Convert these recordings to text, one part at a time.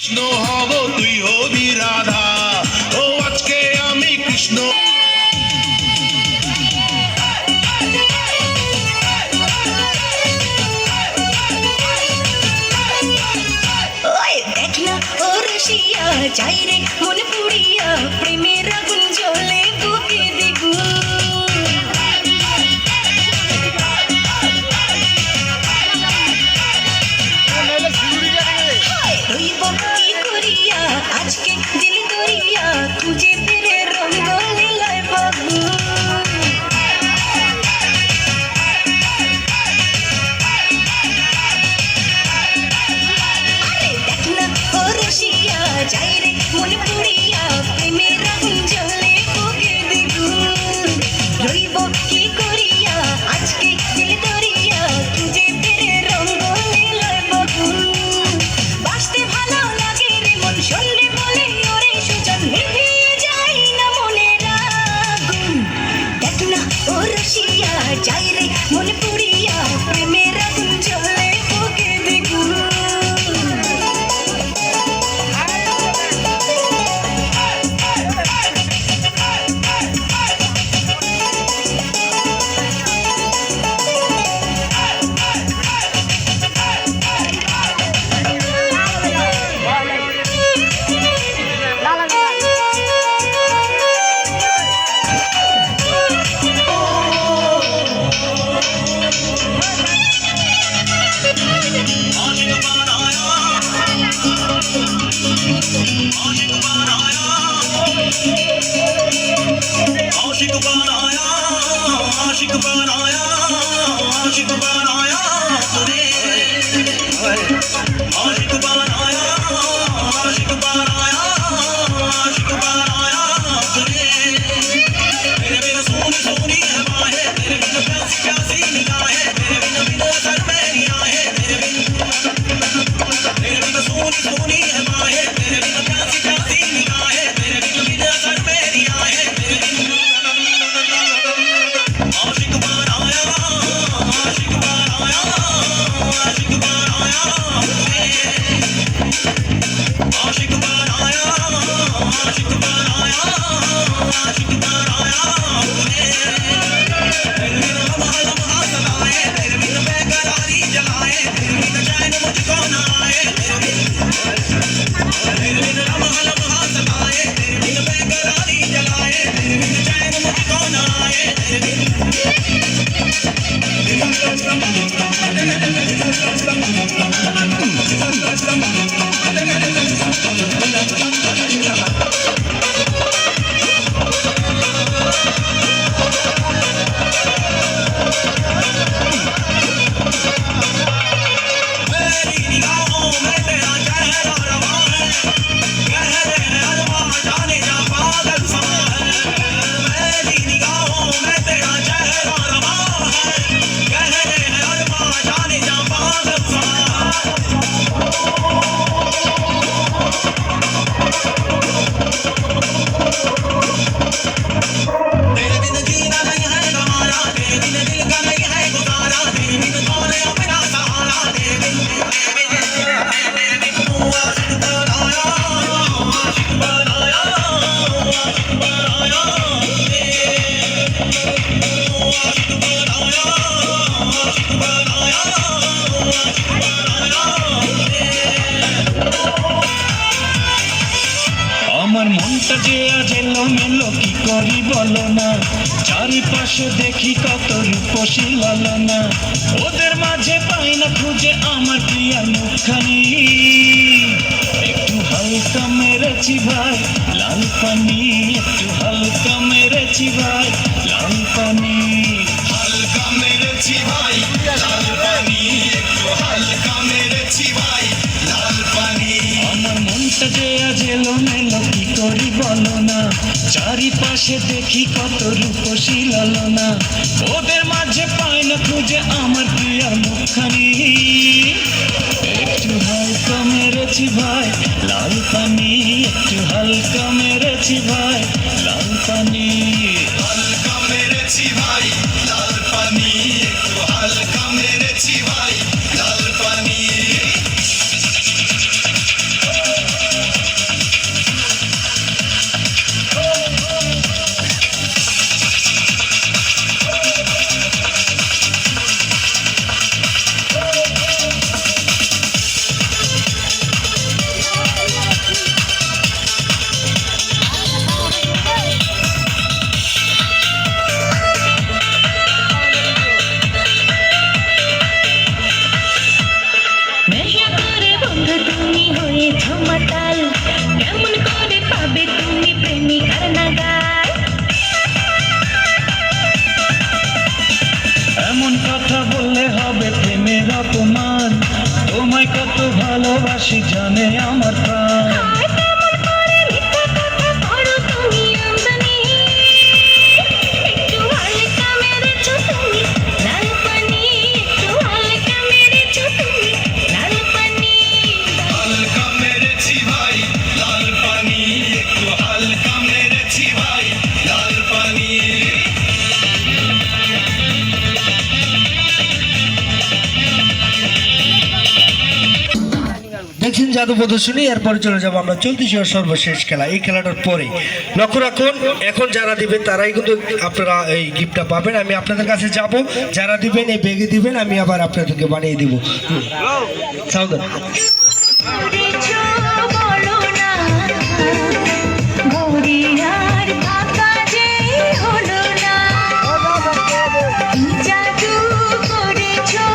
কৃষ্ণ হব তুই হবি রাধা, ও আজকে আমি কৃষ্ণ। দেখ না ও রসিয়া যাই রে মন পুড়িয়া, প্রেমের আগুন জ্বলে বুকে দ্বিগুণ। রইব কি করিয়া আজকে দিল দরিয়া, খুঁজে ফিরে রঙ্গ লীলায় বাবু। দেখ না ও রসিয়া যাই রে মন পুড়িয়া, প্রেমের আগুন জ্বলে বুকে দ্বিগুণ। রইব কি করিয়া আজকে দিল দরিয়া, খুঁজে ফিরে রঙ্গ লীলায় বাবু। বাসতে ভালো লাগে রে মন শুনলে বলে ওরে সুজন, নিভিয়ে যায় না মনের আগুন। দেখ না ও রসিয়া যাই রে মন পুড়িয়া, প্রেমের আগুন জ্বলে বুকে দ্বিগুণ। आशिक बनाया, आशिक बनाया, आशिक बनाया तुझे, आशिक बनाया, आशिक बनाया, आशिक बनाया तुझे। तेरे बिना सोनी सोनी है बाहें, तेरे बिना प्यासी प्यासी निगाहें, तेरे बिना बिना सर मेरी आहें, तेरे बिना सोनी सोनी है बाहें, तेरे बिना प्यासी प्यासी निगाहें, तेरे बिना बिना सर मेरी आहें, तेरे बिना आशिक बनाया, आशिक बनाया, आशिक बनाया तुझे, आशिक बनाया, आशिक बनाया, आशिक बनाया तुझे। तेरे बिना लम्हा लम्हा सलाए, तेरे बिना बेकरारी जलाए, तेरे बिना चैन मुझको न आए, तेरे बिना लम्हा लम्हा सलाए, तेरे बिना बेकरारी जलाए, तेरे बिना चैन मुझको न आए, तेरे बिना मेरी निगाहों में तेरा चेहरा रवा है, गहरे अरमां जाने जा पागल सा है। मेरी निगाहों में तेरा चेहरा रवा है, गहरे अरमां जाने जा पागल सा है। तेरे बिन जीना नहीं है गवारा, तेरे बिन दिल का नहीं है गुजारा, तेरे बिन कौन है अपना सहारा, तेरे बिन तू आशिक बनाया, आशिक बनाया, आशिक बनाया तुझे, तू आशिक बनाया, आशिक बनाया, आशिक बनाया तुझे। আমার মনটা যে আজ এলোমেলো কি করি বলো না, চারিপাশে দেখি কত রূপসী লালনা, ওদের মাঝে পাই না খুঁজে আমার প্রিয়ার মুখখানি। একটু হালকা মেরেছি ভাই লাল পানি, একটু হালকা মেরেছি ভাই লাল পানি, হালকা মেরেছি ভাই লাল পানি, একটু হালকা মেরেছি ভাই লাল পানি। আমার মনটা যে আজ এলোমেলো কি করি বলো না, চারিপাশে দেখি কত রূপসী লালনা, ওদের মাঝে পাই না খুঁজে আমার প্রিয়ার মুখখানি। একটু হালকা মেরেছি ভাই লাল পানি, একটু হালকা মেরেছি ভাই লাল পানি, হালকা মেরেছি ভাই লাল পানি, একটু হালকা মেরেছি ভাই লাল পানি। তাল কেমন করে পাবে তুমি প্রেমিকার নাগাল এমন কথা বললে হবে প্রেমের অপমান, তোমায় কত ভালোবাসি জানে আমার প্রাণ। আর কেমন করে মিথ্যা কথা করো তুমি আমদানি একটু হালকা মেরেছো তুমি লাল পানি একটু হালকা মেরেছো তুমি লাল পানি হালকা মেরেছি ভাই লাল পানি, একটু হালকা মেরেছি ভাই লাল পানি। দেখছেন জাদু প্রদর্শনী। এরপরে চলে যাবো আমরা চলতি সর্বশেষ খেলা। এই খেলাটার পরে লক্ষ্য রাখুন, এখন যারা দিবেন তারাই কিন্তু আপনারা এই গিফটটা পাবেন। আমি আপনাদের কাছে যাব, যারা দিবেন এই ব্যাগে দিবেন, আমি আবার আপনাদেরকে বানিয়ে দিব। সাউদার করেছো বলো না গরিয়ার থাকা যে হলো না কি জাদু করেছো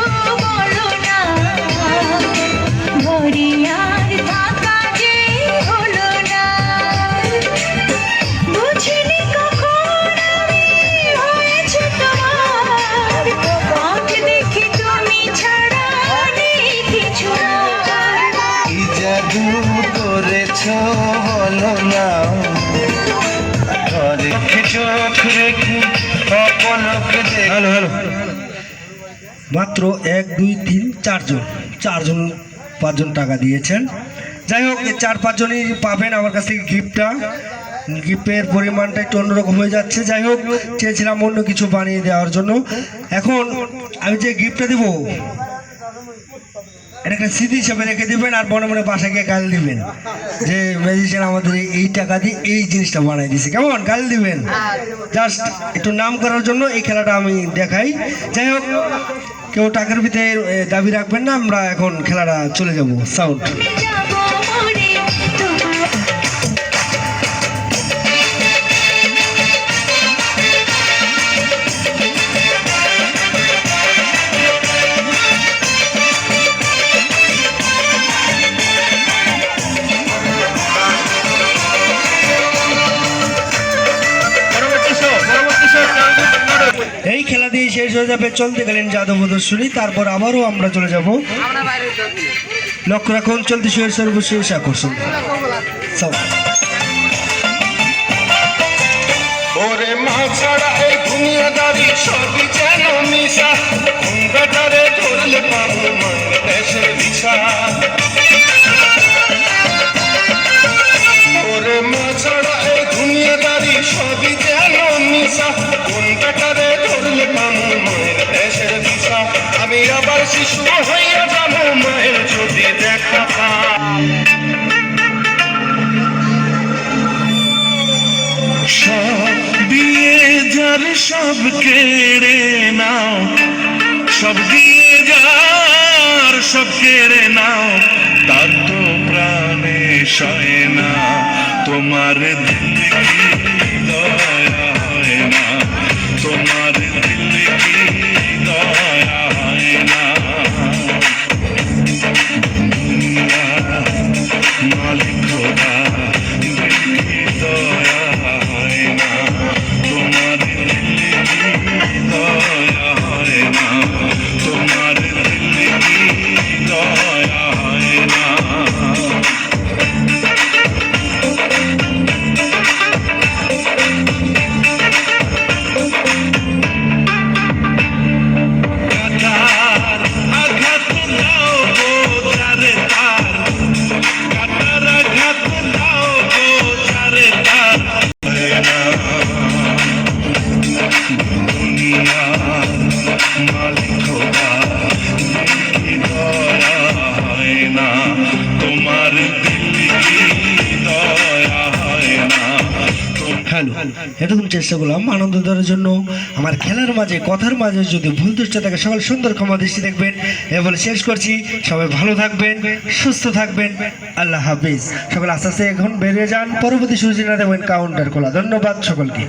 বলো না গরিয়ার থাকা যে হলো না বুঝিনি কখন আমি হয়েছে তোমার আজ দেখি তুমি ছাড়া নেই কিছু আর কি জাদু করেছো বলো না, ঘরে চোখ রেখে অপলকে দেখে। হ্যালো হ্যালো, মাত্র 1 2 3 4জন 5জন টাকা দিয়েছেন। যাই হোক, এই 4-5 জনই পাবেন আমার কাছ থেকে গিফটটা। গিফটের পরিমাণটা একটু অন্যরকম হয়ে যাচ্ছে। যাই হোক, চেয়েছিলাম অন্য কিছু বানিয়ে দেওয়ার জন্য। এখন আমি যে গিফটটা দিব এটা একটা স্মৃতি হিসাবে রেখে দিবেন, আর মনে মনে বাসা গিয়ে গাল দিবেন যে ম্যাজিশিয়ান আমাদের এই টাকা দিয়ে এই জিনিসটা বানাই দিছে। কেমন গাল দিবেন? জাস্ট একটু নাম করার জন্য এই খেলাটা আমি দেখাই। যাই হোক, কেউ টাকার ভিতরে দাবি রাখবেন না, আমরা এখন খেলাটা চলে যাব। সাউন্ড যাবো মরে তোমার এই খেলা দিয়ে শেষ হয়ে যাবে চলতিকালীন জাদু প্রদর্শনী। তারপর আবারও আমরা চলে যাব। লক্ষ্য রাখুন, চলতি সর্বশেষ আকর্ষণ। সাউন্ড ওরে মা ছাড়া এই দুনিয়াদারি সবই যেন মিশা, কোন বেটারে ধরলে পাবো মান দেশের দিশা। ওরে মা ছাড়া এই দুনিয়াদারি সবই যেন মিশা, কোন বেটারে ধরলে পাবো মায়ের দেশের দিশা। আমি আবার শিশু হইয়া যাবো মায়ের যদি দেখা পাই। সব দিয়ে যার সব কেড়ে নাও, সব দিয়ে যার সব কেড়ে নাও, তার তো প্রাণে সয় না। তোমার দিলে কি দয়া হয় না, তোমার দিলে কি দয়া হয় না। মালিক খোদা দিল কি দয়া হয় না, তোমার দিলে কি দয়া হয় না, তোমার দিলে কি দয়া হয় না। কাটার আঘাত দাও গো যারে তার, কাটার আঘাত দাও গো যারে তার। দুনিয়ার মালিক খোদা কি দয়া হয় না, তোমার দিলে কি দয়া হয় না। হ্যালো, এতক্ষণ চেষ্টা করলাম আনন্দ দেওয়ার জন্য। আমার খেলার মাঝে কথার মাঝে যদি ভুল দুষ্ট থাকে সকল সুন্দর ক্ষমা দৃষ্টি দেখবেন। এ বলে শেষ করছি, সবাই ভালো থাকবেন, সুস্থ থাকবেন। আল্লাহ হাফিজ। সকল আস্তে আস্তে এখন বেরিয়ে যান, পরবর্তী সূচনা দেবেন কাউন্টার খোলা। ধন্যবাদ সকলকে।